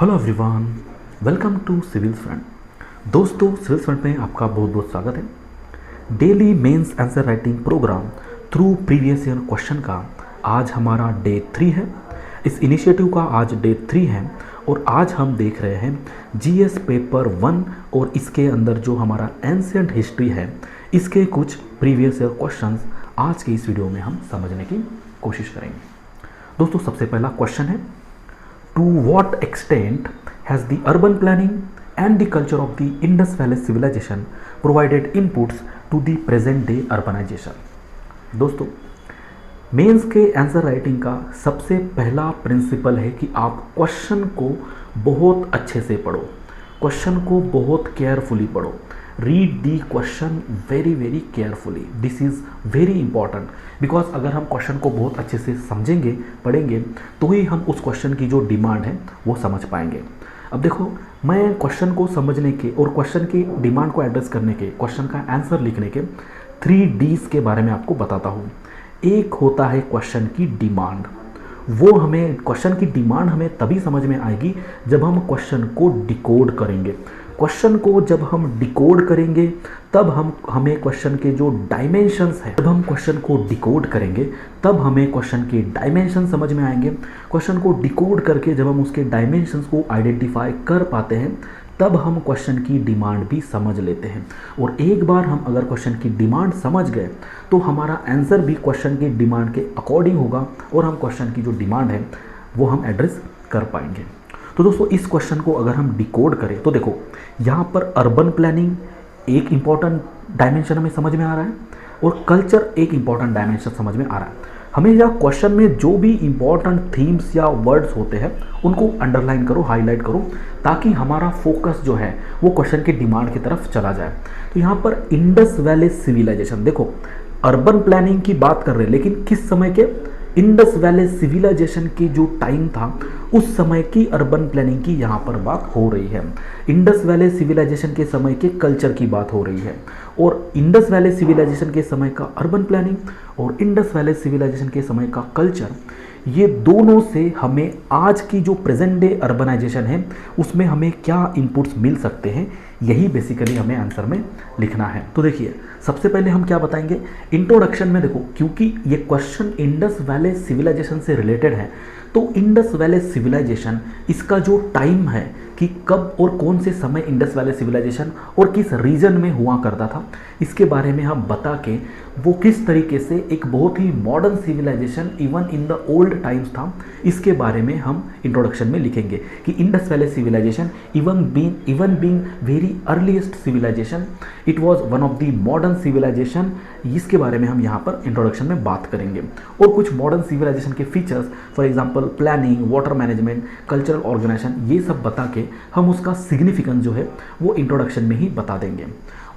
Hello everyone, welcome to civils front. दोस्तों, civils front में आपका बहुत बहुत स्वागत है। Daily mains answer writing program through previous year question का आज हमारा डे 3 है। इस इनिशिएटिव का आज डे 3 है और आज हम देख रहे हैं जीएस पेपर 1 और इसके अंदर जो हमारा एंशिएंट हिस्ट्री है इसके कुछ प्रीवियस ईयर क्वेश्चंस आज के इस वीडियो में हम समझने की कोशिश करेंगे। दोस्तों, सबसे पहला क्वेश्चन है, to what extent has the urban planning and the culture of the Indus Valley civilization provided inputs to the present day urbanization? दोस्तों, मेंस के आंसर राइटिंग का सबसे पहला प्रिंसिपल है कि आप क्वेश्चन को बहुत अच्छे से पढ़ो, क्वेश्चन को बहुत केयरफुली पढ़ो। Read the question very very carefully. This is very important because अगर हम क्वेश्चन को बहुत अच्छे से समझेंगे, पढ़ेंगे, तो ही हम उस क्वेश्चन की जो डिमांड है वो समझ पाएंगे। अब देखो, मैं क्वेश्चन को समझने के और क्वेश्चन की डिमांड को एड्रेस करने के, क्वेश्चन का आंसर लिखने के 3 Ds के बारे में आपको बताता हूँ। एक होता है क्वेश्चन की डिमांड। वो हमें क्वेश्चन की डिमांड हमें तभी समझ में आएगी जब हम क्वेश्चन को डिकोड करेंगे। क्वेश्चन को जब हम डिकोड करेंगे तब हमें क्वेश्चन के जो डायमेंशंस हैं, जब हम क्वेश्चन को डिकोड करेंगे तब हमें क्वेश्चन के डायमेंशन समझ में आएंगे। क्वेश्चन को डिकोड करके जब हम उसके डायमेंशंस को आइडेंटिफाई कर पाते हैं तब हम क्वेश्चन की डिमांड भी समझ लेते हैं। और एक बार हम अगर क्वेश्चन की डिमांड समझ गए तो हमारा आंसर भी क्वेश्चन की डिमांड के अकॉर्डिंग होगा और हम क्वेश्चन की जो डिमांड है वो हम एड्रेस कर पाएंगे। तो दोस्तों, इस क्वेश्चन को अगर हम डिकोड करें तो देखो, यहाँ पर अर्बन प्लानिंग एक इम्पॉर्टेंट डायमेंशन हमें समझ में आ रहा है और कल्चर एक इम्पॉर्टेंट डायमेंशन समझ में आ रहा है। हमें यहाँ क्वेश्चन में जो भी इम्पॉर्टेंट थीम्स या वर्ड्स होते हैं उनको अंडरलाइन करो, हाईलाइट करो, ताकि हमारा फोकस जो है वो क्वेश्चन के डिमांड की तरफ चला जाए। तो यहाँ पर इंडस वैली सिविलाइजेशन, देखो अर्बन प्लानिंग की बात कर रहे हैं लेकिन किस समय के? इंडस वैली सिविलाइजेशन की जो टाइम था उस समय की अर्बन प्लानिंग की यहाँ पर बात हो रही है। इंडस वैली सिविलाइजेशन के समय के कल्चर की बात हो रही है और इंडस वैली सिविलाइजेशन के समय का अर्बन प्लानिंग और इंडस वैली सिविलाइजेशन के समय का कल्चर, ये दोनों से हमें आज की जो प्रेजेंट डे अर्बनाइजेशन है उसमें हमें क्या इनपुट्स मिल सकते हैं, यही बेसिकली हमें आंसर में लिखना है। तो देखिए, सबसे पहले हम क्या बताएंगे इंट्रोडक्शन में। देखो, क्योंकि ये क्वेश्चन इंडस वैली सिविलाइजेशन से रिलेटेड है तो इंडस वैली सिविलाइजेशन, इसका जो टाइम है कि कब और कौन से समय इंडस वैली सिविलाइजेशन और किस रीजन में हुआ करता था, इसके बारे में हम बता के वो किस तरीके से एक बहुत ही modern civilisation even in the old times था, इसके बारे में हम इंट्रोडक्शन में लिखेंगे कि Indus valley civilisation even being very earliest civilisation, it was one of the modern civilisation. इसके बारे में हम यहाँ पर इंट्रोडक्शन में बात करेंगे और कुछ मॉडर्न सिविलाइजेशन के features, for example planning, water management, cultural organization, ये सब बता के हम उसका सिग्निफिकेंस जो है वो इंट्रोडक्शन में ही बता देंगे।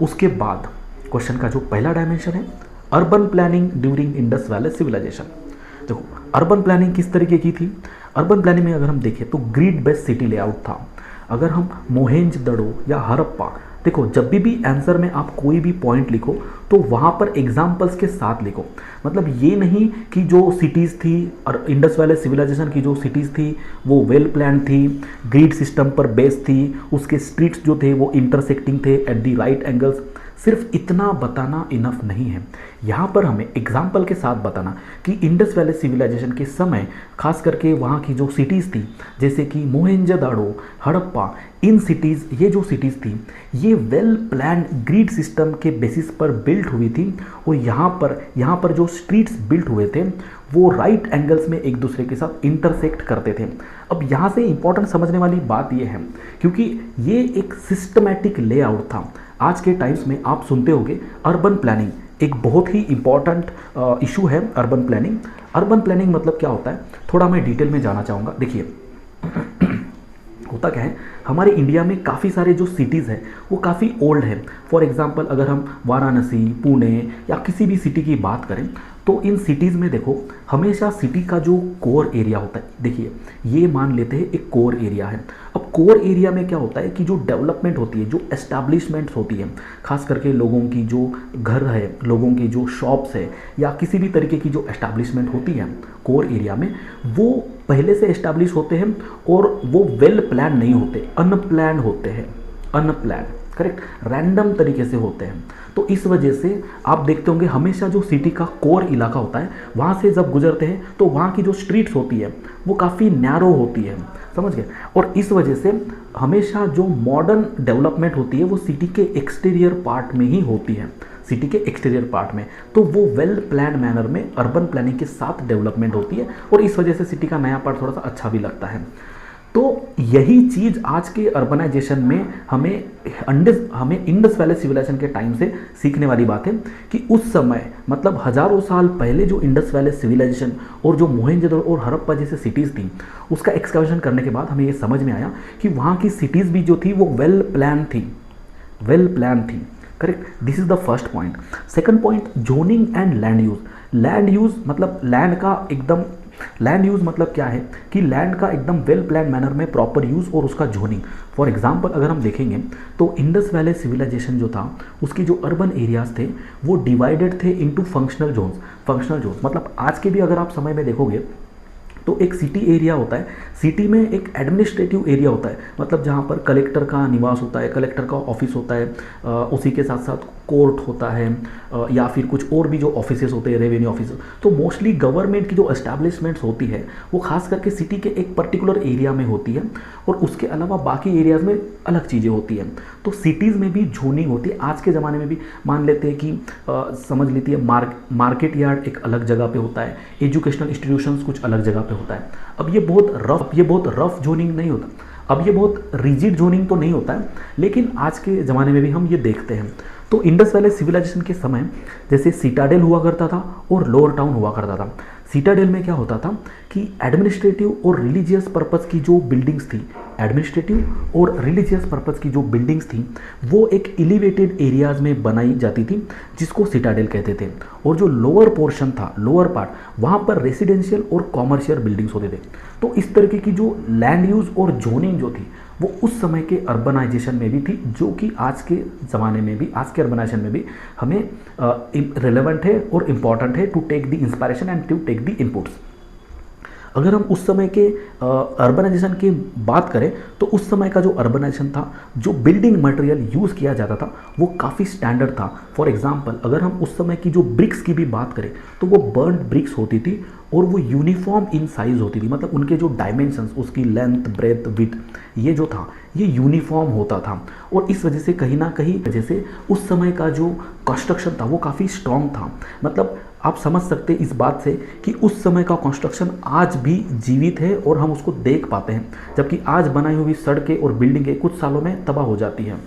उसके बाद क्वेश्चन का जो पहला डायमेंशन है, urban planning during Indus valley civilization. देखो, अर्बन प्लानिंग किस तरीके की थी? अर्बन प्लानिंग में अगर हम देखें तो ग्रिड बेस्ड सिटी लेआउट था। अगर हम मोहेंजोदड़ो या हड़प्पा, देखो जब भी आंसर में आप कोई भी पॉइंट लिखो तो वहाँ पर एग्जाम्पल्स के साथ लिखो। मतलब ये नहीं कि जो सिटीज़ थी और इंडस वैली सिविलाइजेशन की जो सिटीज़ थी वो वेल प्लान थी, ग्रिड सिस्टम पर बेस्ड थी, उसके स्ट्रीट्स जो थे वो इंटरसेक्टिंग थे एट द राइट एंगल्स, सिर्फ इतना बताना इनफ नहीं है। यहाँ पर हमें एग्जाम्पल के साथ बताना कि इंडस वैली सिविलाइजेशन के समय खास करके वहाँ की जो सिटीज़ थी जैसे कि मोहेंजोदड़ो, हड़प्पा, इन सिटीज़, ये जो सिटीज़ थी ये वेल प्लान ग्रिड सिस्टम के बेसिस पर बिल्ट हुई थी और यहाँ पर जो स्ट्रीट्स बिल्ट हुए थे वो राइट एंगल्स में एक दूसरे के साथ इंटरसेक्ट करते थे। अब यहाँ से इंपॉर्टेंट समझने वाली बात ये है क्योंकि ये एक सिस्टमैटिक लेआउट था। आज के टाइम्स में आप सुनते होंगे अर्बन प्लानिंग, एक बहुत ही इंपॉर्टेंट इशू है अर्बन प्लानिंग। अर्बन प्लानिंग मतलब क्या होता है, थोड़ा मैं डिटेल में जाना चाहूँगा। देखिए होता क्या है, हमारे इंडिया में काफ़ी सारे जो सिटीज़ हैं वो काफ़ी ओल्ड है। फॉर एग्जांपल अगर हम वाराणसी, पुणे या किसी भी सिटी की बात करें तो इन सिटीज़ में देखो हमेशा सिटी का जो कोर एरिया होता है, देखिए ये मान लेते हैं एक कोर एरिया है। अब कोर एरिया में क्या होता है कि जो डेवलपमेंट होती है, जो एस्टैब्लिशमेंट्स होती है, खास करके लोगों की जो घर है, लोगों की जो शॉप्स है या किसी भी तरीके की जो एस्टैब्लिशमेंट होती है कोर एरिया में, वो पहले से एस्टैब्लिश होते हैं और वो वेल प्लान नहीं होते, अनप्लान होते हैं, अनप्लान, करेक्ट, रैंडम तरीके से होते हैं। तो इस वजह से आप देखते होंगे हमेशा जो सिटी का कोर इलाका होता है वहाँ से जब गुजरते हैं तो वहाँ की जो स्ट्रीट्स होती है वो काफ़ी नैरो होती है, समझ गए। और इस वजह से हमेशा जो मॉडर्न डेवलपमेंट होती है वो सिटी के एक्सटीरियर पार्ट में ही होती है, सिटी के एक्सटीरियर पार्ट में। तो वो वेल प्लान मैनर में अर्बन प्लानिंग के साथ डेवलपमेंट होती है और इस वजह से सिटी का नया पार्ट थोड़ा सा अच्छा भी लगता है। तो यही चीज़ आज के अर्बनाइजेशन में हमें इंडस वैली सिविलाइजेशन के टाइम से सीखने वाली बात है कि उस समय मतलब हजारों साल पहले जो इंडस वैली सिविलाइजेशन और जो मोहनजोदड़ो और हड़प्पा जैसे सिटीज़ थी उसका एक्सकर्शन करने के बाद हमें ये समझ में आया कि वहाँ की सिटीज़ भी जो थी वो वेल प्लान थी, वेल प्लान थी, correct. This is the first point. Second point, zoning and land use. Land use मतलब लैंड का एकदम, लैंड यूज मतलब क्या है कि लैंड का एकदम वेल प्लान मैनर में प्रॉपर यूज और उसका जोनिंग। फॉर एग्जांपल अगर हम देखेंगे तो इंडस वैली सिविलाइजेशन जो था उसकी जो अर्बन एरियाज थे वो डिवाइडेड थे into functional zones. Functional zones मतलब आज के भी अगर आप समय में देखोगे तो एक सिटी एरिया होता है, सिटी में एक एडमिनिस्ट्रेटिव एरिया होता है, मतलब जहाँ पर कलेक्टर का निवास होता है, कलेक्टर का ऑफिस होता है, उसी के साथ साथ कोर्ट होता है या फिर कुछ और भी जो ऑफिसेस होते हैं, रेवेन्यू ऑफिस। तो मोस्टली गवर्नमेंट की जो एस्टैब्लिशमेंट्स होती है वो खास करके सिटी के एक पर्टिकुलर एरिया में होती है और उसके अलावा बाकी एरियाज़ में अलग चीज़ें होती हैं। तो सिटीज़ में भी जोनिंग होती है। आज के ज़माने में भी मान लेते हैं कि समझ लीजिए मार्केट यार्ड एक अलग जगह पे होता है, एजुकेशनल इंस्टीट्यूशंस कुछ अलग जगह पे होता है। अब ये बहुत रफ जोनिंग नहीं होता, अब ये बहुत रिजिड जोनिंग तो नहीं होता है, लेकिन आज के ज़माने में भी हम ये देखते हैं। तो इंडस वैली सिविलाइजेशन के समय जैसे सिटाडेल हुआ करता था और लोअर टाउन हुआ करता था। सिटाडेल में क्या होता था कि एडमिनिस्ट्रेटिव और रिलीजियस पर्पस की जो बिल्डिंग्स थी, एडमिनिस्ट्रेटिव और रिलीजियस पर्पस की जो बिल्डिंग्स थी वो एक एलिवेटेड एरियाज में बनाई जाती थी जिसको सिटाडेल कहते थे। और जो लोअर पोर्शन था, लोअर पार्ट, वहाँ पर रेसिडेंशियल और कॉमर्शियल बिल्डिंग्स होते थे। तो इस तरीके की जो लैंड यूज और जोनिंग जो थी वो उस समय के अर्बनाइजेशन में भी थी, जो कि आज के ज़माने में भी, आज के अर्बनाइजेशन में भी हमें रिलेवेंट है और इम्पॉर्टेंट है to take the inspiration and to take the inputs. अगर हम उस समय के अर्बनाइजेशन की बात करें तो उस समय का जो अर्बनाइजेशन था, जो बिल्डिंग मटेरियल यूज़ किया जाता था वो काफ़ी स्टैंडर्ड था। फॉर एग्जांपल अगर हम उस समय की जो ब्रिक्स की भी बात करें तो वो बर्न्ड ब्रिक्स होती थी और वो यूनिफॉर्म इन साइज़ होती थी, मतलब उनके जो डायमेंशंस, उसकी लेंथ, ब्रेथ, विड्थ, ये जो था ये यूनिफॉर्म होता था। और इस वजह से कहीं ना कहीं वजह से उस समय का जो कंस्ट्रक्शन था वो काफ़ी स्ट्रॉन्ग था। मतलब आप समझ सकते हैं इस बात से कि उस समय का कंस्ट्रक्शन आज भी जीवित है और हम उसको देख पाते हैं, जबकि आज बनाई हुई सड़कें और बिल्डिंगें कुछ सालों में तबाह हो जाती हैं।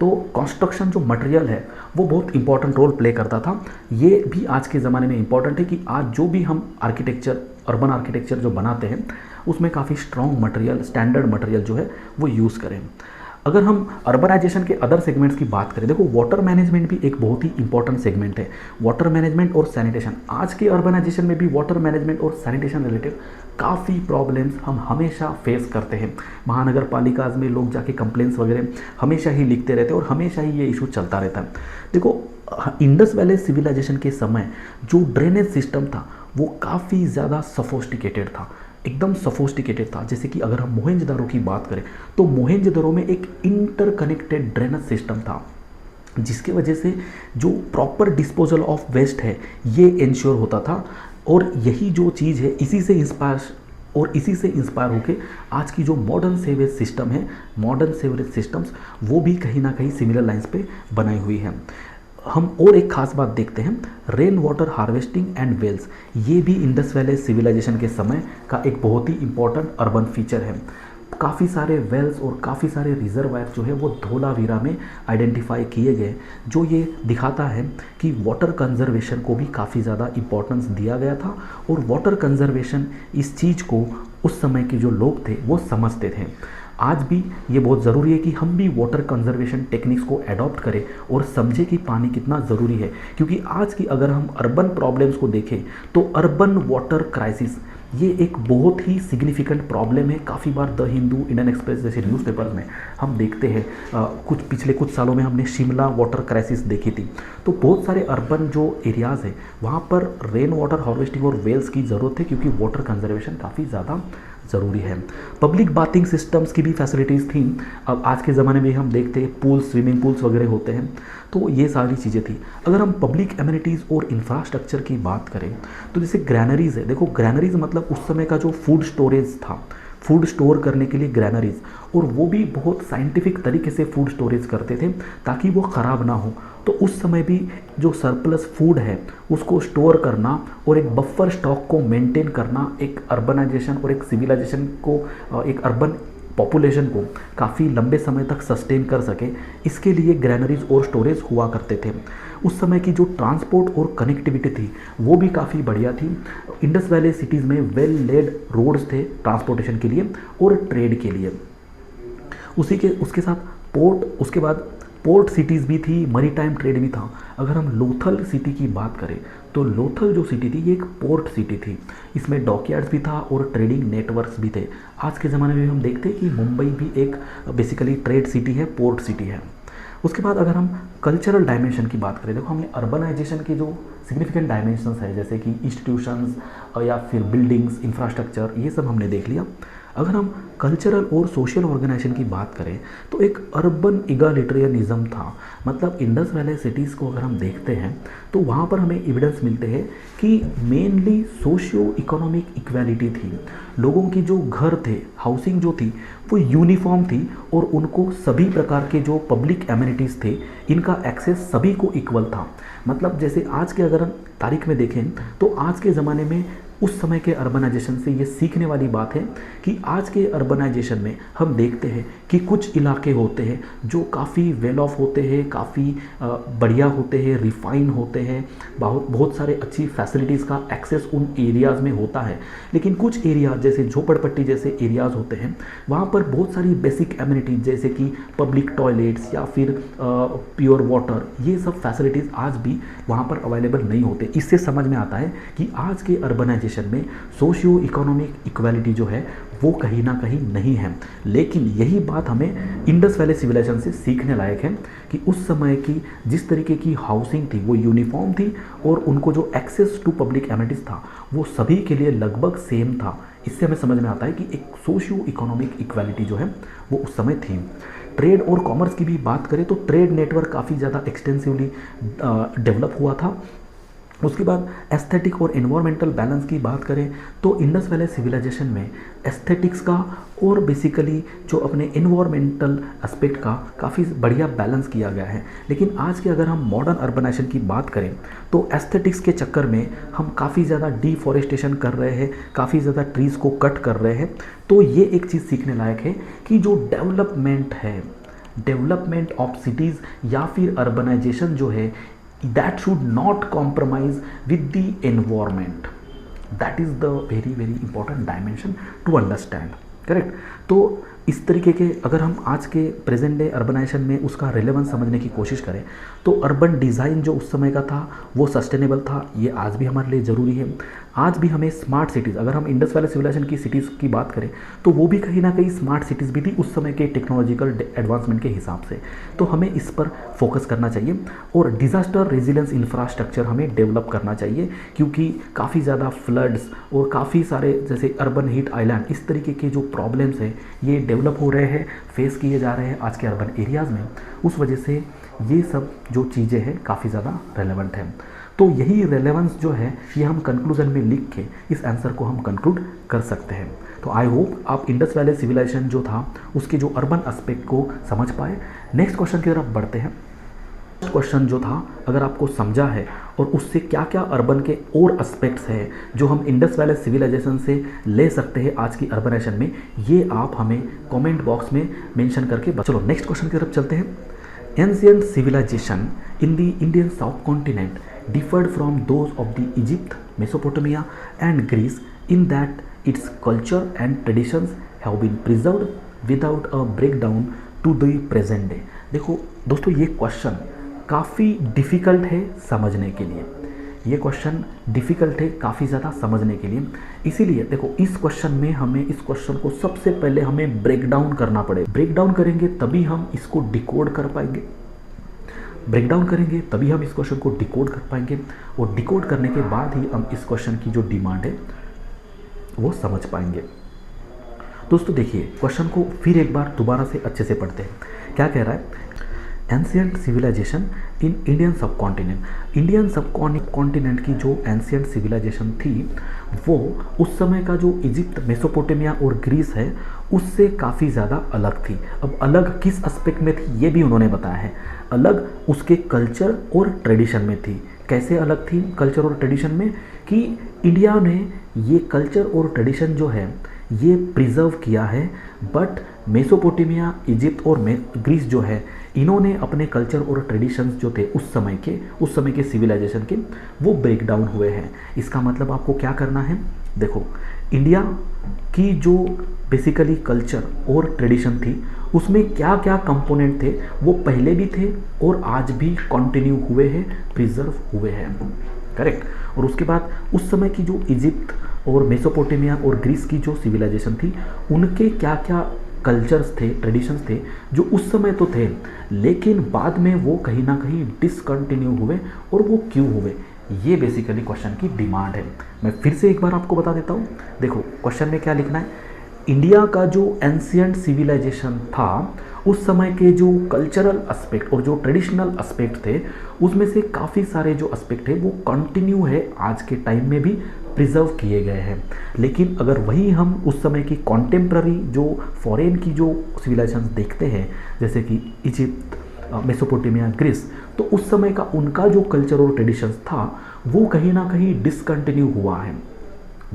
तो कंस्ट्रक्शन जो मटेरियल है वो बहुत इंपॉर्टेंट रोल प्ले करता था। ये भी आज के ज़माने में इंपॉर्टेंट है कि आज जो भी हम आर्किटेक्चर, अर्बन आर्किटेक्चर जो बनाते हैं उसमें काफ़ी स्ट्रॉन्ग मटेरियल, स्टैंडर्ड मटेरियल जो है वो यूज़ करें। अगर हम अर्बनाइजेशन के अदर सेगमेंट्स की बात करें, देखो वाटर मैनेजमेंट भी एक बहुत ही इंपॉर्टेंट सेगमेंट है। वाटर मैनेजमेंट और सैनिटेशन, आज के अर्बनाइजेशन में भी वाटर मैनेजमेंट और सैनिटेशन रिलेटेड काफ़ी प्रॉब्लम्स हम हमेशा फेस करते हैं। महानगर पालिकाज में लोग जाके कंप्लेंट्स वगैरह हमेशा ही लिखते रहते हैं और हमेशा ही ये इशू चलता रहता है। देखो इंडस वैली सिविलाइजेशन के समय जो ड्रेनेज सिस्टम था वो काफ़ी ज़्यादा सफोस्टिकेटेड था, एकदम सफोस्टिकेटेड था। जैसे कि अगर हम मोहनजोदड़ो की बात करें तो मोहनजोदड़ो में एक इंटरकनेक्टेड ड्रेनेज सिस्टम था जिसकी वजह से जो प्रॉपर डिस्पोजल ऑफ वेस्ट है ये इंश्योर होता था। और यही जो चीज़ है इसी से इंस्पायर होके आज की जो मॉडर्न सीवेज सिस्टम है, मॉडर्न सीवरेज सिस्टम्स, वो भी कहीं ना कहीं सिमिलर लाइंस पे बनाई हुई है। हम और एक खास बात देखते हैं, rain water harvesting and wells. ये भी इंडस वैली सिविलाइजेशन के समय का एक बहुत ही इंपॉर्टेंट अर्बन फीचर है। काफ़ी सारे वेल्स और काफ़ी सारे रिजर्वायर जो है वो धोलावीरा में आइडेंटिफाई किए गए, जो ये दिखाता है कि वाटर कंजर्वेशन को भी काफ़ी ज़्यादा इम्पोर्टेंस दिया गया था। और वाटर कंजर्वेशन इस चीज़ को उस समय के जो लोग थे वो समझते थे। आज भी ये बहुत ज़रूरी है कि हम भी वाटर कंजर्वेशन टेक्निक्स को अडॉप्ट करें और समझें कि पानी कितना ज़रूरी है। क्योंकि आज की अगर हम अर्बन प्रॉब्लम्स को देखें तो अर्बन वाटर क्राइसिस ये एक बहुत ही सिग्निफिकेंट प्रॉब्लम है। काफ़ी बार द हिंदू, इंडियन एक्सप्रेस जैसे न्यूज़पेपर्स में हम देखते हैं, पिछले कुछ सालों में हमने शिमला वाटर क्राइसिस देखी थी। तो बहुत सारे अर्बन जो एरियाज़ है वहाँ पर रेन वाटर हार्वेस्टिंग और वेल्स की ज़रूरत है, क्योंकि वाटर कंजर्वेशन काफ़ी ज़्यादा ज़रूरी है। पब्लिक बाथिंग सिस्टम्स की भी फैसिलिटीज़ थी। अब आज के ज़माने में हम देखते हैं पूल्स, स्विमिंग पूल्स वगैरह होते हैं, तो ये सारी चीज़ें थी। अगर हम पब्लिक एमिनिटीज़ और इंफ्रास्ट्रक्चर की बात करें तो जैसे ग्रैनरीज़ है। देखो ग्रैनरीज़ मतलब उस समय का जो फूड स्टोरेज था, फूड स्टोर करने के लिए ग्रैनरीज, और वो भी बहुत साइंटिफिक तरीके से फूड स्टोरेज करते थे ताकि वो ख़राब ना हो। तो उस समय भी जो सरप्लस फूड है उसको स्टोर करना और एक बफर स्टॉक को मेंटेन करना एक अर्बनाइजेशन और एक सिविलाइजेशन को, एक अर्बन पॉपुलेशन को काफ़ी लंबे समय तक सस्टेन कर सके, इसके लिए ग्रैनरीज और स्टोरेज हुआ करते थे। उस समय की जो ट्रांसपोर्ट और कनेक्टिविटी थी वो भी काफ़ी बढ़िया थी। इंडस वैली सिटीज़ में वेल लेड रोड्स थे ट्रांसपोर्टेशन के लिए और ट्रेड के लिए। उसके साथ पोर्ट, उसके बाद पोर्ट सिटीज़ भी थी, मरीटाइम ट्रेड भी था। अगर हम लोथल सिटी की बात करें तो लोथल जो सिटी थी ये एक पोर्ट सिटी थी। इसमें डॉकयार्ड्स भी था और ट्रेडिंग नेटवर्क्स भी थे। आज के ज़माने में हम देखते हैं कि मुंबई भी एक बेसिकली ट्रेड सिटी है, पोर्ट सिटी है। उसके बाद अगर हम कल्चरल डायमेंशन की बात करें, देखो हमने अर्बनाइजेशन की जो सिग्निफिकेंट डायमेंशंस है जैसे कि इंस्टीट्यूशंस या फिर बिल्डिंग्स, इंफ्रास्ट्रक्चर, ये सब हमने देख लिया। अगर हम कल्चरल और सोशल ऑर्गेनाइजेशन की बात करें तो एक अर्बन इगालिटेरियनिज्म था। मतलब इंडस वैली सिटीज़ को अगर हम देखते हैं तो वहाँ पर हमें एविडेंस मिलते हैं कि मेनली सोशियो इकोनॉमिक इक्वालिटी थी। लोगों की जो घर थे, हाउसिंग जो थी वो यूनिफॉर्म थी और उनको सभी प्रकार के जो पब्लिक एमिनिटीज़ थे इनका एक्सेस सभी को इक्वल था। मतलब जैसे आज के अगर हम तारीख में देखें तो आज के ज़माने में उस समय के अर्बनाइजेशन से ये सीखने वाली बात है कि आज के अर्बनाइजेशन में हम देखते हैं कि कुछ इलाके होते हैं जो काफ़ी वेल ऑफ होते हैं, काफ़ी बढ़िया होते हैं, रिफाइन होते हैं, बहुत सारे अच्छी फैसिलिटीज़ का एक्सेस उन एरियाज़ में होता है। लेकिन कुछ एरिया जैसे झोपड़पट्टी जैसे एरियाज़ होते हैं वहाँ पर बहुत सारी बेसिक एमिनिटीज जैसे कि पब्लिक टॉयलेट्स या फिर प्योर वाटर, ये सब फैसिलिटीज़ आज भी वहाँ पर अवेलेबल नहीं होते। इससे समझ में आता है कि आज के अर्बनाइजेशन में सोशियो इकोनॉमिक इक्वालिटी जो है वो कहीं ना कहीं नहीं है। लेकिन यही बात हमें इंडस वैली सिविलाइजेशन से सीखने लायक है कि उस समय की जिस तरीके की हाउसिंग थी वो यूनिफॉर्म थी और उनको जो एक्सेस टू पब्लिक एमिनिटीज था वो सभी के लिए लगभग सेम था। इससे हमें समझ में आता है कि एक सोशियो इकोनॉमिक इक्वालिटी जो है वो उस समय थी। ट्रेड और कॉमर्स की भी बात करें तो ट्रेड नेटवर्क काफ़ी ज़्यादा एक्सटेंसिवली डेवलप हुआ था। उसके बाद एस्थेटिक और एनवायरमेंटल बैलेंस की बात करें तो इंडस वैली सिविलाइजेशन में एस्थेटिक्स का और बेसिकली जो अपने एनवायरमेंटल एस्पेक्ट का काफ़ी बढ़िया बैलेंस किया गया है। लेकिन आज के अगर हम मॉडर्न अर्बनाइजेशन की बात करें तो एस्थेटिक्स के चक्कर में हम काफ़ी ज़्यादा डिफॉरेस्टेशन कर रहे हैं, काफ़ी ज़्यादा ट्रीज़ को कट कर रहे हैं। तो ये एक चीज़ सीखने लायक है कि जो डेवलपमेंट है, डेवलपमेंट ऑफ सिटीज़ या फिर अर्बनाइजेशन जो है, that should not compromise with the environment. That is the very very important dimension to understand. Correct. तो इस तरीके के अगर हम आज के प्रेजेंट डे अर्बनाइजेशन में उसका रेलेवेंस समझने की कोशिश करें तो अर्बन डिज़ाइन जो उस समय का था वो सस्टेनेबल था, ये आज भी हमारे लिए ज़रूरी है। आज भी हमें स्मार्ट सिटीज़, अगर हम इंडस वैली सिविलाइजेशन की सिटीज़ की बात करें तो वो भी कहीं ना कहीं स्मार्ट सिटीज़ भी थी उस समय के टेक्नोलॉजिकल एडवांसमेंट के हिसाब से। तो हमें इस पर फोकस करना चाहिए और डिज़ास्टर रेजिलेंस इंफ्रास्ट्रक्चर हमें डेवलप करना चाहिए, क्योंकि काफ़ी ज़्यादा फ्लड्स और काफ़ी सारे जैसे अर्बन हीट आइलैंड, इस तरीके के जो प्रॉब्लम्स हैं ये डेवलप हो रहे हैं, फेस किए जा रहे हैं आज के अर्बन एरियाज़ में। उस वजह से ये सब जो चीज़ें हैं काफ़ी ज़्यादा रेलेवेंट हैं। तो यही रेलेवेंस जो है ये हम कंक्लूजन में लिख के इस आंसर को हम कंक्लूड कर सकते हैं। तो आई होप आप इंडस वैली सिविलाइजेशन जो था उसके जो अर्बन एस्पेक्ट को समझ पाए। नेक्स्ट क्वेश्चन की तरफ बढ़ते हैं। क्वेश्चन जो था अगर आपको समझा है और उससे क्या क्या अर्बन के और एस्पेक्ट्स हैं जो हम इंडस वैली सिविलाइजेशन से ले सकते हैं आज की अर्बनाइजेशन में, ये आप हमें कमेंट बॉक्स में मेंशन करके चलो नेक्स्ट क्वेश्चन की तरफ चलते हैं। Ancient civilization in the Indian subcontinent differed from those of the Egypt, Mesopotamia and Greece in that its culture and traditions have been preserved without a breakdown to the present day। देखो दोस्तों ये question काफ़ी difficult है समझने के लिए, ये question difficult है काफ़ी ज़्यादा समझने के लिए। इसीलिए देखो इस क्वेश्चन में हमें इस क्वेश्चन को सबसे पहले हमें ब्रेक डाउन करना पड़ेगा। ब्रेक डाउन करेंगे तभी हम इसको डिकोड कर पाएंगे, ब्रेक डाउन करेंगे तभी हम इस क्वेश्चन को डिकोड कर पाएंगे, और डिकोड करने के बाद ही हम इस क्वेश्चन की जो डिमांड है वो समझ पाएंगे। दोस्तों देखिए क्वेश्चन को फिर एक बार दोबारा से अच्छे से पढ़ते हैं। क्या कह रहा है? एंशियंट सिविलाइजेशन इन इंडियन सब कॉन्टिनेंट। इंडियन सब कॉन्टिनेंट की जो एंशियंट सिविलाइजेशन थी वो उस समय का जो इजिप्ट, मेसोपोटामिया और ग्रीस है उससे काफ़ी ज़्यादा अलग थी। अब अलग किस एस्पेक्ट में थी ये भी उन्होंने बताया है। अलग उसके कल्चर और ट्रेडिशन में थी। कैसे अलग थी कल्चर और ट्रेडिशन में? कि इंडिया ने ये कल्चर और ट्रेडिशन जो है ये प्रिजर्व किया है, बट मेसोपोटामिया, इजिप्ट और ग्रीस जो है इन्होंने अपने कल्चर और ट्रेडिशंस जो थे उस समय के सिविलाइजेशन के वो ब्रेक डाउन हुए हैं। इसका मतलब आपको क्या करना है? देखो इंडिया की जो बेसिकली कल्चर और ट्रेडिशन थी उसमें क्या क्या कंपोनेंट थे वो पहले भी थे और आज भी कंटिन्यू हुए हैं, प्रिजर्व हुए हैं, करेक्ट। और उसके बाद उस समय की जो इजिप्ट और मेसोपोटामिया और ग्रीस की जो सिविलाइजेशन थी उनके क्या क्या कल्चर्स थे, ट्रेडिशंस थे जो उस समय तो थे लेकिन बाद में वो कहीं ना कहीं डिसकंटिन्यू हुए, और वो क्यों हुए ये बेसिकली क्वेश्चन की डिमांड है। मैं फिर से एक बार आपको बता देता हूँ। देखो क्वेश्चन में क्या लिखना है? इंडिया का जो एंशियंट सिविलाइजेशन था उस समय के जो कल्चरल एस्पेक्ट और जो ट्रेडिशनल एस्पेक्ट थे उसमें से काफ़ी सारे जो एस्पेक्ट है वो कंटिन्यू है, आज के टाइम में भी प्रिजर्व किए गए हैं। लेकिन अगर वही हम उस समय की कॉन्टेम्प्ररी जो फॉरेन की जो सिविलाइजेशन देखते हैं जैसे कि इजिप्ट, मेसोपोटामिया, ग्रीस, तो उस समय का उनका जो कल्चर और ट्रेडिशंस था वो कहीं ना कहीं डिसकंटिन्यू हुआ है।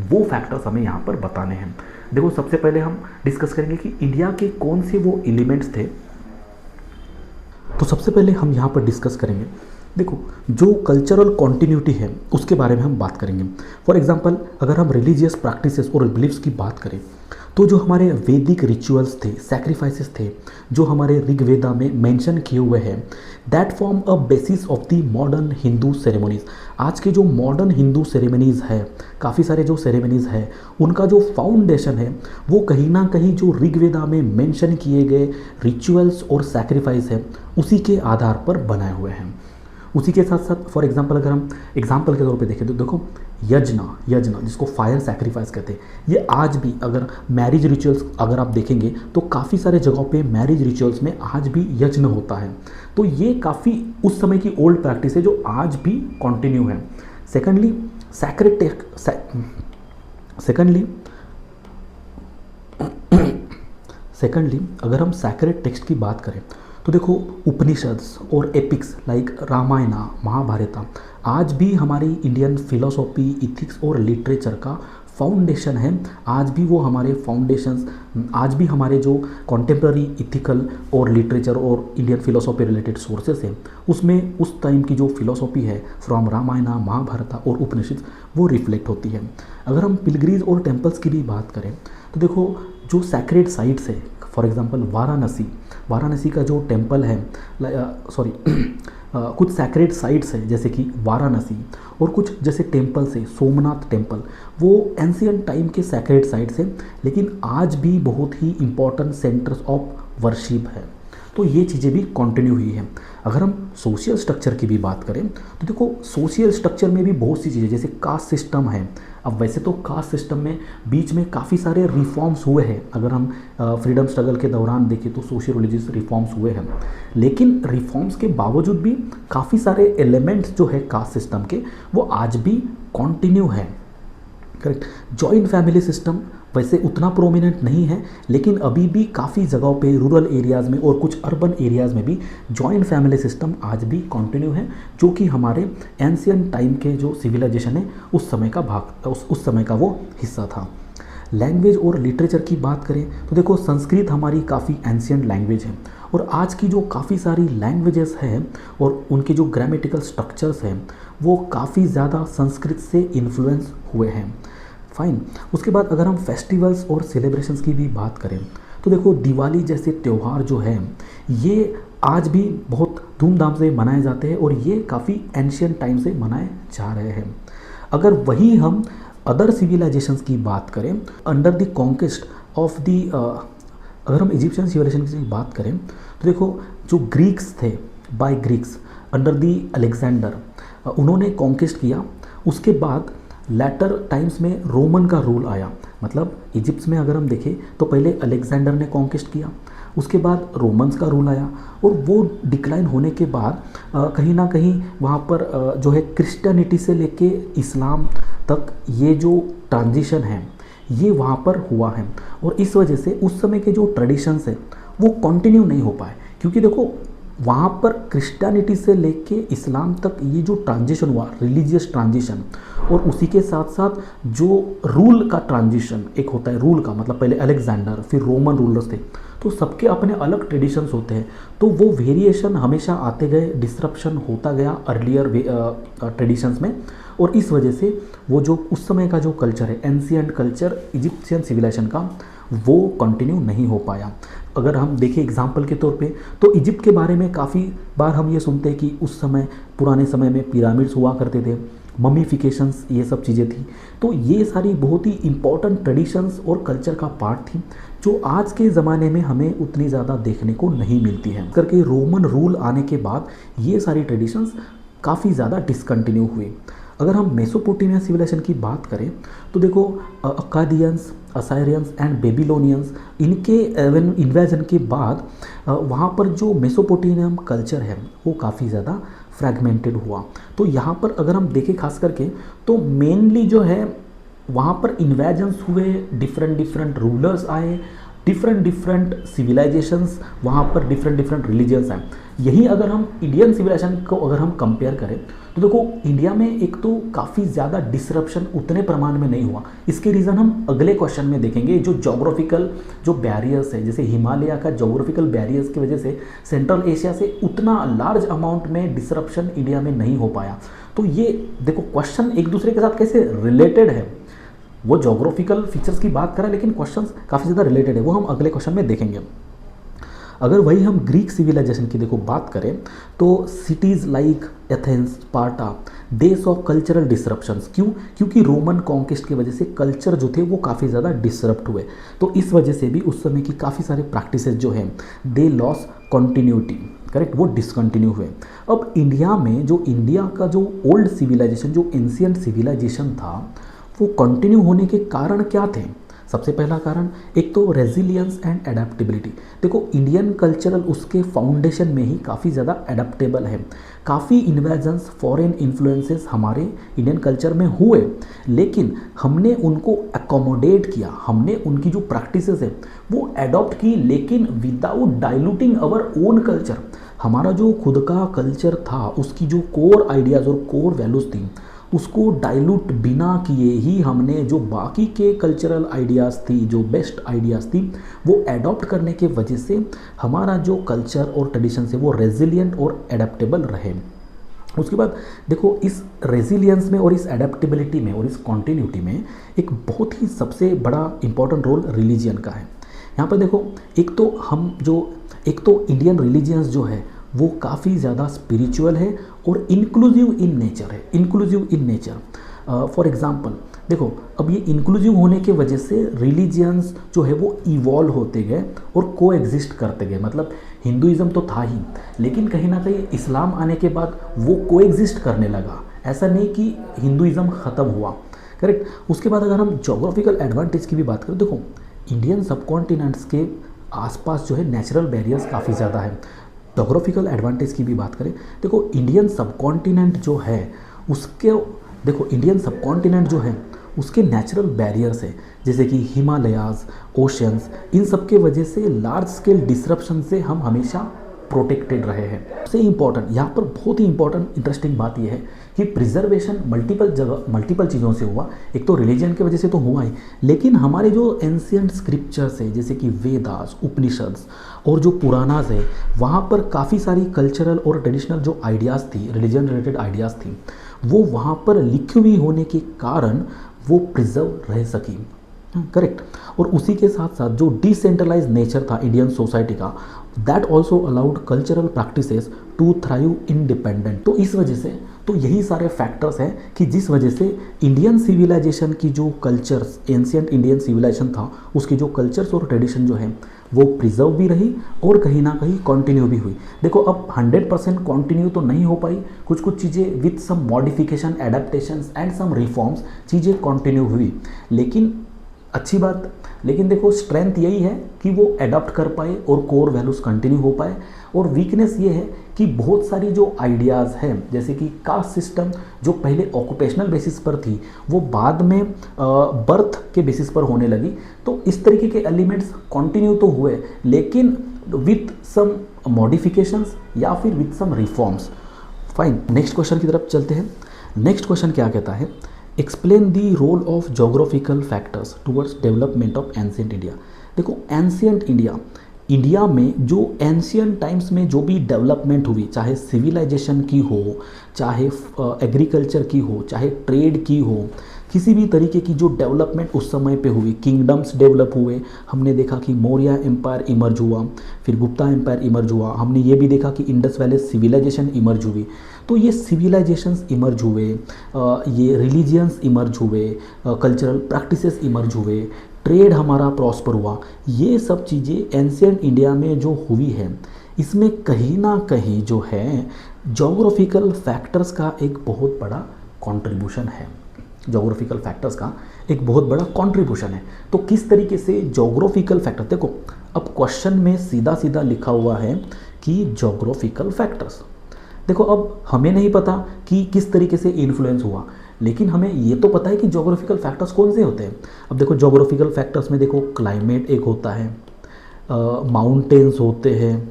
वो फैक्टर्स हमें यहाँ पर बताने हैं। देखो सबसे पहले हम डिस्कस करेंगे कि इंडिया के कौन से वो एलिमेंट्स थे। तो सबसे पहले हम यहाँ पर डिस्कस करेंगे, देखो जो कल्चरल कॉन्टिन्यूटी है उसके बारे में हम बात करेंगे। फॉर एग्जांपल अगर हम रिलीजियस प्रैक्टिसेस और बिलीव्स की बात करें तो जो हमारे वैदिक रिचुअल्स थे, सैक्रिफाइसेस थे जो हमारे ऋग्वेदा में मेंशन किए हुए हैं, that form a basis of the modern Hindu ceremonies. आज के जो मॉडर्न हिंदू सेरेमनीज है, काफ़ी सारे जो सेरेमनीज है उनका जो फाउंडेशन है वो कहीं ना कहीं जो ऋग्वेदा में मेंशन किए गए रिचुअल्स और सैक्रिफाइस है उसी के आधार पर बनाए हुए हैं। उसी के साथ साथ फॉर एग्जांपल अगर हम एग्जांपल के तौर पे देखें तो देखो यज्ञ जिसको फायर सैक्रिफाइस कहते हैं, ये आज भी अगर मैरिज रिचुअल्स अगर आप देखेंगे तो काफ़ी सारे जगहों पे मैरिज रिचुअल्स में आज भी यज्ञ होता है। तो ये काफ़ी उस समय की ओल्ड प्रैक्टिस है जो आज भी कंटिन्यू है। सेकेंडली सेकेंडली अगर हम सैक्रेड टेक्स्ट की बात करें तो देखो उपनिषद्स और एपिक्स लाइक रामायण, महाभारत आज भी हमारी इंडियन फिलोसॉफी, इथिक्स और लिटरेचर का फाउंडेशन है। आज भी वो हमारे फाउंडेशंस, आज भी हमारे जो कॉन्टेम्प्ररी इथिकल और लिटरेचर और इंडियन फिलोसॉफी रिलेटेड सोर्सेस हैं उसमें उस टाइम की जो फिलोसॉफी है फ्रॉम रामायण, महाभारत और उपनिषद वो रिफ्लेक्ट होती है। अगर हम पिलग्रीज और टेम्पल्स की भी बात करें तो देखो जो सैक्रेड साइट्स है, फॉर एग्जांपल वाराणसी का जो टेम्पल है, कुछ सैक्रेड साइट्स है जैसे कि वाराणसी, और कुछ जैसे टेम्पल्स है सोमनाथ टेम्पल, वो एंशियंट टाइम के सैक्रेड साइट्स हैं लेकिन आज भी बहुत ही इम्पॉर्टेंट सेंटर्स ऑफ वर्शिप है। तो ये चीज़ें भी कंटिन्यू हुई हैं। अगर हम सोशल स्ट्रक्चर की भी बात करें तो देखो सोशल स्ट्रक्चर में भी बहुत सी चीज़ें जैसे कास्ट सिस्टम है। अब वैसे तो कास्ट सिस्टम में बीच में काफ़ी सारे रिफॉर्म्स हुए हैं, अगर हम फ्रीडम स्ट्रगल के दौरान देखें तो सोशल रिलीजियस रिफॉर्म्स हुए हैं, लेकिन रिफॉर्म्स के बावजूद भी काफ़ी सारे एलिमेंट्स जो है कास्ट सिस्टम के वो आज भी कंटिन्यू है, करेक्ट। जॉइंट फैमिली सिस्टम वैसे उतना प्रोमिनेंट नहीं है लेकिन अभी भी काफ़ी जगहों पे रूरल एरियाज़ में और कुछ अर्बन एरियाज़ में भी जॉइंट फैमिली सिस्टम आज भी कंटिन्यू है, जो कि हमारे एंशियंट टाइम के जो सिविलाइजेशन है उस समय का भाग, उस समय का वो हिस्सा था। लैंग्वेज और लिटरेचर की बात करें तो देखो संस्कृत हमारी काफ़ी एंशियंट लैंग्वेज है और आज की जो काफ़ी सारी लैंग्वेजेस हैं और उनके जो ग्रामेटिकल स्ट्रक्चर्स हैं वो काफ़ी ज़्यादा संस्कृत से इन्फ्लुएंस हुए हैं। फाइन। उसके बाद अगर हम फेस्टिवल्स और सेलिब्रेशंस की भी बात करें तो देखो दिवाली जैसे त्यौहार जो है ये आज भी बहुत धूमधाम से मनाए जाते हैं और ये काफ़ी एंशियंट टाइम से मनाए जा रहे हैं। अगर वही हम अदर सिविलाइजेशंस की बात करें under the conquest of the अगर हम इजिप्शियन सिविलाइजेशन की बात करें तो देखो जो ग्रीक्स थे, by Greeks under the Alexander, उन्होंने कॉन्क्वेस्ट किया। उसके बाद लेटर टाइम्स में रोमन का रूल आया। मतलब इजिप्ट में अगर हम देखें तो पहले अलेक्जेंडर ने कॉन्क्वेस्ट किया, उसके बाद रोमन्स का रूल आया और वो डिक्लाइन होने के बाद कहीं ना कहीं वहाँ पर जो है क्रिश्चियनिटी से लेके इस्लाम तक ये जो ट्रांजिशन है ये वहाँ पर हुआ है। और इस वजह से उस समय के जो ट्रेडिशंस है वो कंटिन्यू नहीं हो पाए, क्योंकि देखो वहाँ पर क्रिश्चियनिटी से लेके इस्लाम तक ये जो ट्रांजिशन हुआ, रिलीजियस ट्रांजिशन, और उसी के साथ साथ जो रूल का ट्रांजिशन एक होता है, रूल का मतलब पहले अलेक्जेंडर फिर रोमन रूलर्स थे, तो सबके अपने अलग ट्रेडिशंस होते हैं, तो वो वेरिएशन हमेशा आते गए, डिसरप्शन होता गया अर्लियर ट्रेडिशंस में। और इस वजह से वो जो उस समय का जो कल्चर है, एंशिएंट कल्चर इजिप्शियन सिविलाइजेशन का, वो कंटिन्यू नहीं हो पाया। अगर हम देखें एग्जाम्पल के तौर पे तो इजिप्ट के बारे में काफ़ी बार हम ये सुनते हैं कि उस समय पुराने समय में पिरामिड्स हुआ करते थे, ममीफिकेशंस, ये सब चीज़ें थी। तो ये सारी बहुत ही इंपॉर्टेंट ट्रेडिशंस और कल्चर का पार्ट थी जो आज के ज़माने में हमें उतनी ज़्यादा देखने को नहीं मिलती है। करके रोमन रूल आने के बाद ये सारी ट्रेडिशंस काफ़ी ज़्यादा डिसकंटिन्यू हुई। अगर हम मेसोपोटामिया सिविलाइजेशन की बात करें तो देखो अक्कादियंस, असायरियंस एंड बेबीलोनियंस, इनके इन्वेजन के बाद वहाँ पर जो मेसोपोटामियन कल्चर है वो काफ़ी ज़्यादा फ्रैगमेंटेड हुआ। तो यहाँ पर अगर हम देखें खास करके तो मेनली जो है वहाँ पर इन्वेजन्स हुए, डिफरेंट रूलर्स आए, डिफरेंट सिविलाइजेशंस, वहाँ पर डिफरेंट रिलीजियंस आए। यही अगर हम इंडियन सिविलाइजेशन को अगर हम कंपेयर करें तो देखो इंडिया में एक तो काफ़ी ज़्यादा डिसरप्शन उतने प्रमाण में नहीं हुआ। इसके रीज़न हम अगले क्वेश्चन में देखेंगे। जो जोग्राफिकल जो बैरियर्स है, जैसे हिमालय का जोग्राफिकल बैरियर्स की वजह से सेंट्रल एशिया से उतना लार्ज अमाउंट में डिसरप्शन इंडिया में नहीं हो पाया। तो ये देखो क्वेश्चन एक दूसरे के साथ कैसे रिलेटेड है, वो जोग्राफिकल फीचर्स की बात करें लेकिन क्वेश्चंस काफ़ी ज़्यादा रिलेटेड है, वो हम अगले क्वेश्चन में देखेंगे। अगर वही हम ग्रीक सिविलाइजेशन की देखो बात करें तो सिटीज़ लाइक एथेंस, स्पार्टा, देश ऑफ कल्चरल डिसरप्शंस। क्योंकि रोमन कॉन्क्वेस्ट की वजह से कल्चर जो थे वो काफ़ी ज़्यादा डिसरप्ट हुए, तो इस वजह से भी उस समय की काफ़ी सारे प्रैक्टिसेस जो हैं दे लॉस कंटिन्यूटी, करेक्ट, वो डिसकंटिन्यू हुए। अब इंडिया में जो इंडिया का जो ओल्ड सिविलाइजेशन, जो एंशिएंट सिविलाइजेशन था, वो कंटिन्यू होने के कारण क्या थे? सबसे पहला कारण एक तो रेजिलियंस एंड एडेप्टेबिलिटी। देखो इंडियन कल्चरल उसके फाउंडेशन में ही काफ़ी ज़्यादा एडेप्टेबल है। काफ़ी इन्वेजन्स, फॉरेन इन्फ्लुएंसेस हमारे इंडियन कल्चर में हुए, लेकिन हमने उनको अकोमोडेट किया, हमने उनकी जो प्रैक्टिसेस है वो एडॉप्ट की, लेकिन without diluting our own culture. हमारा जो खुद का कल्चर था, उसकी जो कोर आइडियाज़ और कोर वैल्यूज़ थी, उसको डाइल्यूट बिना किए ही हमने जो बाकी के कल्चरल आइडियाज़ थी, जो बेस्ट आइडियाज़ थी, वो एडॉप्ट करने के वजह से हमारा जो कल्चर और ट्रेडिशन है वो रेजिलियंट और एडेप्टेबल रहे। उसके बाद देखो इस रेजिलियंस में और इस एडेप्टेबिलिटी में और इस कॉन्टिन्यूटी में एक बहुत ही सबसे बड़ा इंपॉर्टेंट रोल रिलीजियन का है। यहाँ पर देखो एक तो इंडियन रिलीजियंस जो है वो काफ़ी ज़्यादा स्पिरिचुअल है और इंक्लूसिव इन नेचर है, inclusive in nature. For example देखो अब ये इंक्लूसिव होने के वजह से रिलीजियंस जो है वो इवॉल्व होते गए और को एग्जिस्ट करते गए। मतलब हिंदुइज़्म तो था ही, लेकिन कहीं ना कहीं इस्लाम आने के बाद वो को एग्जिस्ट करने लगा। ऐसा नहीं कि हिंदुइज़्म ख़त्म हुआ, करेक्ट। उसके बाद अगर हम जोग्राफिकल एडवांटेज की भी बात करें, देखो इंडियन सबकॉन्टिनेंट्स के आसपास जो है नेचुरल बैरियर्स काफ़ी ज़्यादा है। जोग्राफिकल एडवांटेज की भी बात करें, देखो इंडियन सबकॉन्टिनेंट जो है उसके, देखो इंडियन सबकॉन्टिनेंट जो है उसके नेचुरल बैरियर्स है, जैसे कि हिमालयाज़, ओशंस, इन सब के वजह से लार्ज स्केल डिसरप्शन से हम हमेशा प्रोटेक्टेड रहे हैं। सबसे इम्पॉर्टेंट यहाँ पर बहुत ही इंपॉर्टेंट इंटरेस्टिंग बात यह है कि प्रिजर्वेशन मल्टीपल चीज़ों से हुआ। एक तो रिलीजन की वजह से तो हुआ ही, लेकिन हमारे जो एंशिएंट स्क्रिप्चर्स है जैसे कि वेदास, उपनिषद्स और जो पुराणास है, वहाँ पर काफ़ी सारी कल्चरल और ट्रेडिशनल जो आइडियाज़ थी, रिलीजन रिलेटेड आइडियाज़ थी, वो वहाँ पर लिखी हुई होने के कारण वो प्रिजर्व रह सकी। करेक्ट। और उसी के साथ साथ जो डिसेंट्रलाइज नेचर था इंडियन सोसाइटी का, that also allowed cultural practices to thrive independent. तो इस वजह से, तो यही सारे फैक्टर्स हैं कि जिस वजह से इंडियन सिविलाइजेशन की जो कल्चर्स, एंशियंट इंडियन सिविलाइजेशन था, उसकी जो कल्चर्स और ट्रेडिशन जो है वो प्रिजर्व भी रही और कहीं ना कहीं कंटिन्यू भी हुई। देखो अब 100% कंटिन्यू तो नहीं हो पाई, कुछ कुछ चीज़ें with some modification, adaptations and some reforms चीज़ें कंटिन्यू हुई, लेकिन अच्छी बात, लेकिन देखो स्ट्रेंथ यही है कि वो एडॉप्ट कर पाए और कोर वैल्यूज़ कंटिन्यू हो पाए। और वीकनेस ये है कि बहुत सारी जो आइडियाज़ हैं, जैसे कि कास्ट सिस्टम जो पहले ऑक्यूपेशनल बेसिस पर थी, वो बाद में बर्थ के बेसिस पर होने लगी। तो इस तरीके के एलिमेंट्स कंटिन्यू तो हुए, लेकिन विथ सम मॉडिफिकेशंस या फिर with some reforms. Fine, next question की तरफ चलते हैं। नेक्स्ट क्वेश्चन क्या कहता है, explain the role of geographical factors towards development of ancient India. देखो एंशियंट इंडिया में जो एंशियंट टाइम्स में जो भी डेवलपमेंट हुई, चाहे सिविलाइजेशन की हो, चाहे एग्रीकल्चर की हो, चाहे ट्रेड की हो, किसी भी तरीके की जो डेवलपमेंट उस समय पे हुई, किंगडम्स डेवलप हुए, हमने देखा कि मौर्य एम्पायर इमर्ज हुआ, फिर गुप्ता एम्पायर इमर्ज हुआ, हमने ये भी देखा कि इंडस वैली सिविलाइजेशन इमर्ज हुई। तो ये सिविलाइजेशंस इमर्ज हुए, ये रिलीजियंस इमर्ज हुए, कल्चरल प्रैक्टिसेस इमर्ज हुए, ट्रेड हमारा प्रॉस्पर हुआ। ये सब चीज़ें एंशियंट इंडिया में जो हुई है, इसमें कहीं ना कहीं जो है जोग्राफिकल फैक्टर्स का एक बहुत बड़ा कंट्रीब्यूशन है। जोग्राफिकल फैक्टर्स का एक बहुत बड़ा कंट्रीब्यूशन है। तो किस तरीके से जोग्राफिकल फैक्टर, देखो अब क्वेश्चन में सीधा सीधा लिखा हुआ है कि जोग्राफिकल फैक्टर्स। देखो अब हमें नहीं पता कि किस तरीके से इन्फ्लुएंस हुआ, लेकिन हमें ये तो पता है कि जोग्राफिकल फैक्टर्स कौन से होते हैं। अब देखो जोग्राफिकल फैक्टर्स में देखो क्लाइमेट एक होता है, माउंटेन्स होते हैं,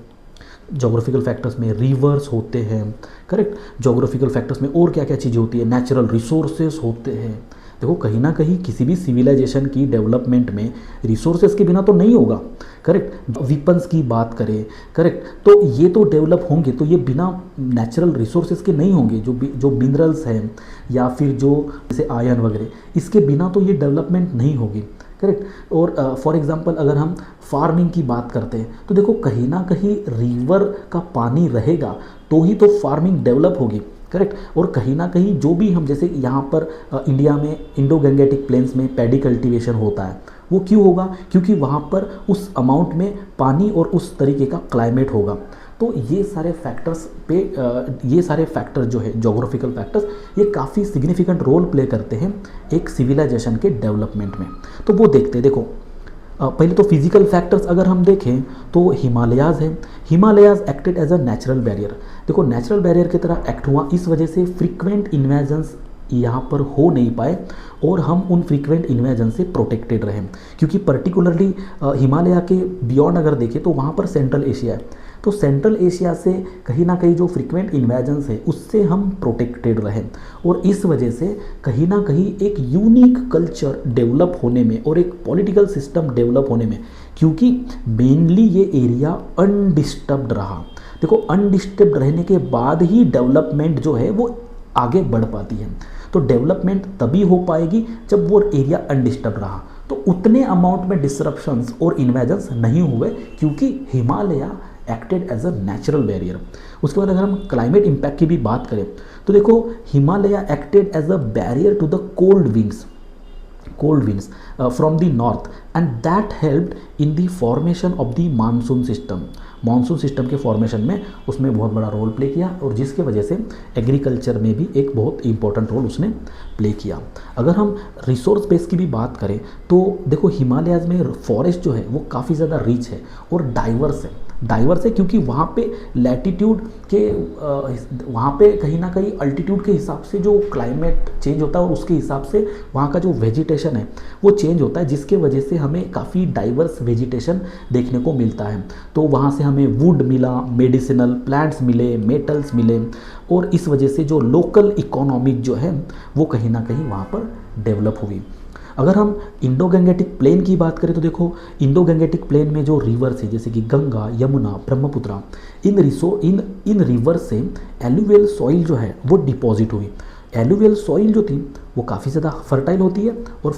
जोग्राफिकल फैक्टर्स में रिवर्स होते हैं, करेक्ट। जोग्राफिकल फैक्टर्स में और क्या क्या चीज़ें होती है, नेचुरल रिसोर्सेस होते हैं। देखो कहीं ना कहीं किसी भी सिविलाइजेशन की डेवलपमेंट में रिसोर्सेज के बिना तो नहीं होगा, करेक्ट। वीपन्स की बात करें, करेक्ट, तो ये तो डेवलप होंगे, तो ये बिना नेचुरल रिसोर्सेज के नहीं होंगे। जो मिनरल्स हैं या फिर जो जैसे आयरन वगैरह, इसके बिना तो ये डेवलपमेंट नहीं होगी, करेक्ट। और फॉर एग्जांपल अगर हम फार्मिंग की बात करते हैं, तो देखो कहीं ना कहीं रिवर का पानी रहेगा तो ही तो फार्मिंग डेवलप होगी, करेक्ट। और कहीं ना कहीं जो भी हम, जैसे यहाँ पर इंडिया में इंडो गंगेटिक प्लेन्स में पैडी कल्टीवेशन होता है, वो क्यों होगा, क्योंकि वहाँ पर उस अमाउंट में पानी और उस तरीके का क्लाइमेट होगा। तो ये सारे फैक्टर्स पे ये सारे फैक्टर जो है जोग्राफिकल फैक्टर्स, ये काफ़ी सिग्निफिकेंट रोल प्ले करते हैं एक सिविलाइजेशन के डेवलपमेंट में। तो वो देखते हैं। देखो पहले तो फिजिकल फैक्टर्स अगर हम देखें तो हिमालयाज़ है, Himalayas acted as a natural barrier. देखो नेचुरल बैरियर की तरह एक्ट हुआ, इस वजह से फ्रीक्वेंट इन्वेजन्स यहाँ पर हो नहीं पाए और हम उन फ्रीक्वेंट इन्वेजन से प्रोटेक्टेड रहे, क्योंकि पर्टिकुलरली हिमालय के बियॉन्ड अगर देखें तो वहाँ पर सेंट्रल एशिया है। तो सेंट्रल एशिया से कहीं ना कहीं जो फ्रीक्वेंट इन्वेजन्स है उससे हम प्रोटेक्टेड रहे, और इस वजह से कहीं ना कहीं एक यूनिक कल्चर डेवलप होने में और एक पॉलिटिकल सिस्टम डेवलप होने में, क्योंकि मेनली ये एरिया अनडिस्टर्ब्ड रहा। देखो अनडिस्टर्ब्ड रहने के बाद ही डेवलपमेंट जो है वो आगे बढ़ पाती है। तो डेवलपमेंट तभी हो पाएगी जब वो एरिया अनडिस्टर्ब रहा। तो उतने अमाउंट में डिसरप्शंस और इन्वेजन्स नहीं हुए, क्योंकि Himalaya acted as a natural barrier. उसके बाद अगर हम क्लाइमेट इम्पैक्ट की भी बात करें तो देखो Himalaya acted as a barrier to the cold winds from the north, and that helped in the formation of the monsoon system. Monsoon system के फॉर्मेशन में उसमें बहुत बड़ा रोल प्ले किया, और जिसके वजह से एग्रीकल्चर में भी एक बहुत इंपॉर्टेंट रोल उसने प्ले किया। अगर हम रिसोर्स बेस की भी बात करें तो देखो हिमालयाज़ में फॉरेस्ट जो है वो काफ़ी ज़्यादा रिच है और डाइवर्स है, क्योंकि वहाँ पे लैटिट्यूड के वहाँ पे कहीं ना कहीं अल्टीट्यूड के हिसाब से जो क्लाइमेट चेंज होता है और उसके हिसाब से वहाँ का जो वेजिटेशन है वो चेंज होता है, जिसके वजह से हमें काफ़ी डाइवर्स वेजिटेशन देखने को मिलता है। तो वहाँ से हमें वुड मिला, मेडिसिनल प्लांट्स मिले, मेटल्स मिले, और इस वजह से जो लोकल इकोनॉमिक जो है वो कहीं ना कहीं वहाँ पर डेवलप हुई। अगर हम इंडो गंगेटिक प्लेन की बात करें तो देखो इंडो गंगेटिक प्लेन में जो रिवर्स है जैसे कि गंगा, यमुना, ब्रह्मपुत्रा, इन रिवर से एलुवियल सॉइल जो है वो डिपॉजिट हुई। एलुवियल सॉइल जो थी वो काफ़ी ज़्यादा फर्टाइल होती है, और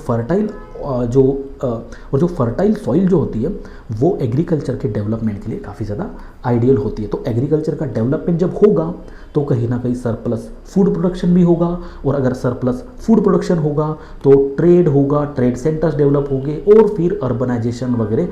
जो फर्टाइल सॉइल जो होती है वो एग्रीकल्चर के डेवलपमेंट के लिए काफ़ी ज़्यादा आइडियल होती है। तो एग्रीकल्चर का डेवलपमेंट जब होगा तो कहीं ना कहीं सरप्लस फूड प्रोडक्शन भी होगा, और अगर सरप्लस फूड प्रोडक्शन होगा तो ट्रेड होगा, ट्रेड सेंटर्स डेवलप होंगे, और फिर अर्बनाइजेशन वगैरह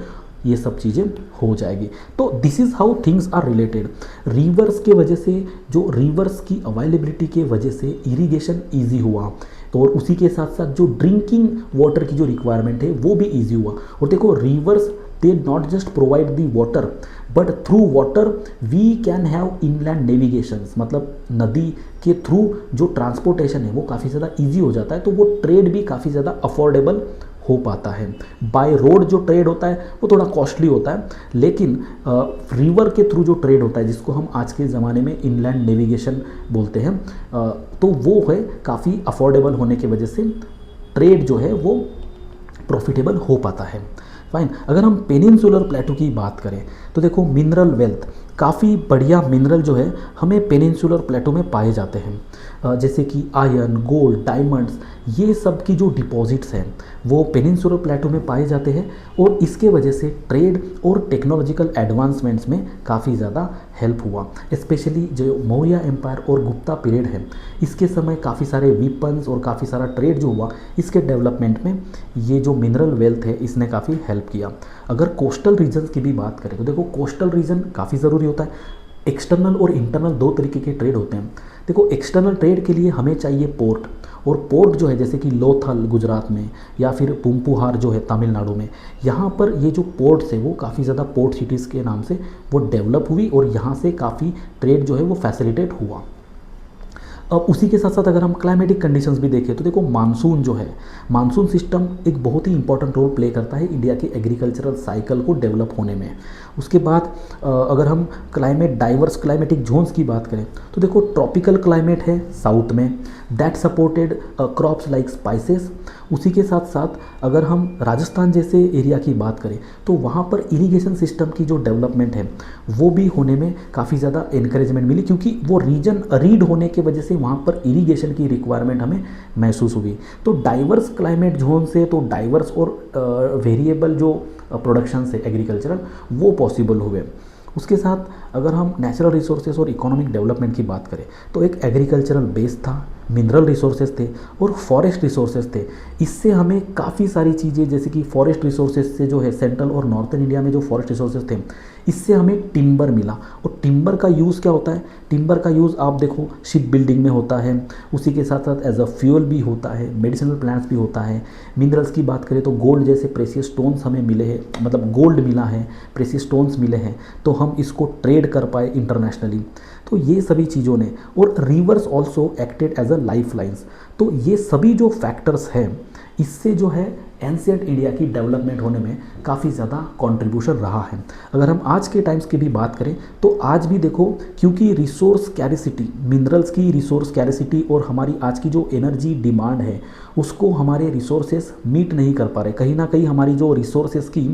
ये सब चीज़ें हो जाएगी। तो this is how things are related. Rivers के वजह से, जो रिवर्स की अवेलेबिलिटी के वजह से इरिगेशन ईजी हुआ, तो और उसी के साथ साथ जो ड्रिंकिंग वाटर की जो रिक्वायरमेंट है वो भी ईजी हुआ। और देखो rivers they not just provide the water, but through water we can have inland navigations, मतलब नदी के थ्रू जो ट्रांसपोर्टेशन है वो काफ़ी ज़्यादा ईजी हो जाता है, तो वो ट्रेड भी काफ़ी ज़्यादा अफोर्डेबल हो पाता है। बाय रोड जो ट्रेड होता है वो थोड़ा कॉस्टली होता है, लेकिन रिवर के थ्रू जो ट्रेड होता है जिसको हम आज के ज़माने में इनलैंड नेविगेशन बोलते हैं, तो वो है काफ़ी अफोर्डेबल होने की वजह से ट्रेड जो है वो प्रॉफिटेबल हो पाता है। फाइन। अगर हम पेनिनसुलर प्लेटो की बात करें तो देखो मिनरल वेल्थ, काफ़ी बढ़िया मिनरल जो है हमें पेनिनसुलर प्लेटो में पाए जाते हैं, जैसे कि आयरन, गोल्ड, डायमंड्स, ये सब की जो डिपॉजिट्स हैं वो पेनिनसुलर प्लेटो में पाए जाते हैं, और इसके वजह से ट्रेड और टेक्नोलॉजिकल एडवांसमेंट्स में काफ़ी ज़्यादा हेल्प हुआ। स्पेशली जो मौर्य एम्पायर और गुप्ता पीरियड है, इसके समय काफ़ी सारे वीपन्स और काफ़ी सारा ट्रेड जो हुआ, इसके डेवलपमेंट में ये जो मिनरल वेल्थ है इसने काफ़ी हेल्प किया। अगर कोस्टल रीजन्स की भी बात करें तो देखो कोस्टल रीजन काफ़ी ज़रूरी होता है। एक्सटर्नल और इंटरनल दो तरीके के ट्रेड होते हैं। देखो एक्सटर्नल ट्रेड के लिए हमें चाहिए पोर्ट, और पोर्ट जो है जैसे कि लोथल गुजरात में या फिर पुम्पुहार जो है तमिलनाडु में, यहाँ पर ये जो पोर्ट्स है वो काफ़ी ज़्यादा पोर्ट सिटीज़ के नाम से वो डेवलप हुई, और यहाँ से काफ़ी ट्रेड जो है वो फैसिलिटेट हुआ। अब उसी के साथ साथ अगर हम क्लाइमेटिक कंडीशंस भी देखें तो देखो मानसून जो है, मानसून सिस्टम एक बहुत ही इंपॉर्टेंट रोल प्ले करता है इंडिया के एग्रीकल्चरल साइकिल को डेवलप होने में। उसके बाद अगर हम डाइवर्स क्लाइमेटिक जोन्स की बात करें तो देखो ट्रॉपिकल क्लाइमेट है साउथ में, that supported crops like spices. उसी के साथ साथ अगर हम राजस्थान जैसे एरिया की बात करें तो वहाँ पर इरिगेशन सिस्टम की जो डेवलपमेंट है वो भी होने में काफ़ी ज़्यादा इंकरेजमेंट मिली, क्योंकि वो रीजन रीड होने की वजह से वहाँ पर इरिगेशन की रिक्वायरमेंट हमें महसूस हुई। तो डाइवर्स क्लाइमेट जोन से तो डाइवर्स और वेरिएबल जो प्रोडक्शन से एग्रीकल्चरल वो पॉसिबल हुए। उसके साथ अगर हम नेचुरल रिसोर्सेज और इकोनॉमिक डेवलपमेंट की बात करें तो एक एग्रीकल्चरल बेस था, मिनरल रिसोर्सेज थे और फॉरेस्ट रिसोर्सेज थे। इससे हमें काफ़ी सारी चीज़ें, जैसे कि फॉरेस्ट रिसोर्सेज से जो है सेंट्रल और नॉर्थन इंडिया में जो फॉरेस्ट रिसोर्सेज थे, इससे हमें टिम्बर मिला। और टिम्बर का यूज़ क्या होता है, टिम्बर का यूज़ आप देखो शिप बिल्डिंग में होता है, उसी के साथ साथ एज अ फ्यूल भी होता है, मेडिसिनल प्लांट्स भी होता है। मिनरल्स की बात करें तो गोल्ड जैसे प्रेशियस स्टोन्स हमें मिले हैं, मतलब गोल्ड मिला है, प्रेशियस स्टोन्स मिले हैं, तो हम इसको ट्रेड कर पाए इंटरनेशनली। तो ये सभी चीज़ों ने, और rivers also acted as a life lines, तो ये सभी जो फैक्टर्स हैं इससे जो है एंशिएंट इंडिया की डेवलपमेंट होने में काफ़ी ज़्यादा कंट्रीब्यूशन रहा है। अगर हम आज के टाइम्स की भी बात करें तो आज भी देखो, क्योंकि रिसोर्स कैरेसिटी, मिनरल्स की रिसोर्स कैरेसिटी और हमारी आज की जो एनर्जी डिमांड है उसको हमारे रिसोर्सेस मीट नहीं कर पा रहे। कहीं ना कहीं हमारी जो रिसोर्सेस की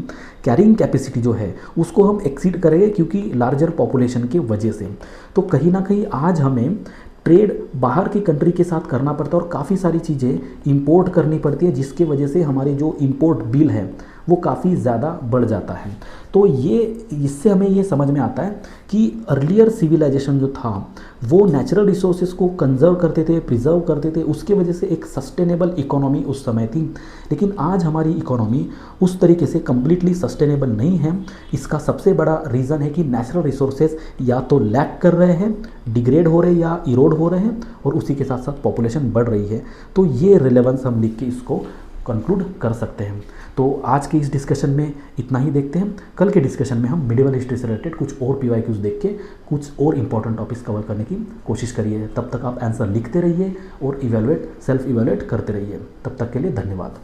कैरिंग कैपेसिटी जो है उसको हम एक्सीड करेंगे, क्योंकि लार्जर पॉपुलेशन की वजह से। तो कहीं ना कहीं आज हमें ट्रेड बाहर की कंट्री के साथ करना पड़ता है और काफ़ी सारी चीज़ें इंपोर्ट करनी पड़ती है, जिसकी वजह से हमारी जो इंपोर्ट बिल है वो काफ़ी ज़्यादा बढ़ जाता है। तो ये इससे हमें ये समझ में आता है कि अर्लियर सिविलाइजेशन जो था वो नेचुरल रिसोर्सेज को कंजर्व करते थे, प्रिजर्व करते थे, उसके वजह से एक सस्टेनेबल इकोनॉमी उस समय थी। लेकिन आज हमारी इकोनॉमी उस तरीके से कम्प्लीटली सस्टेनेबल नहीं है। इसका सबसे बड़ा रीज़न है कि नेचुरल रिसोर्सेज या तो लैक कर रहे हैं, डिग्रेड हो रहे हैं या इरोड हो रहे हैं, और उसी के साथ साथ पॉपुलेशन बढ़ रही है। तो ये रिलेवेंस हम लिख के इसको कंक्लूड कर सकते हैं। तो आज के इस डिस्कशन में इतना ही देखते हैं। कल के डिस्कशन में हम मिडिवल हिस्ट्री से रिलेटेड कुछ और PYQs देख के कुछ और इंपॉर्टेंट टॉपिक्स कवर करने की कोशिश करिए। तब तक आप आंसर लिखते रहिए और सेल्फ इवेलुएट करते रहिए। तब तक के लिए धन्यवाद।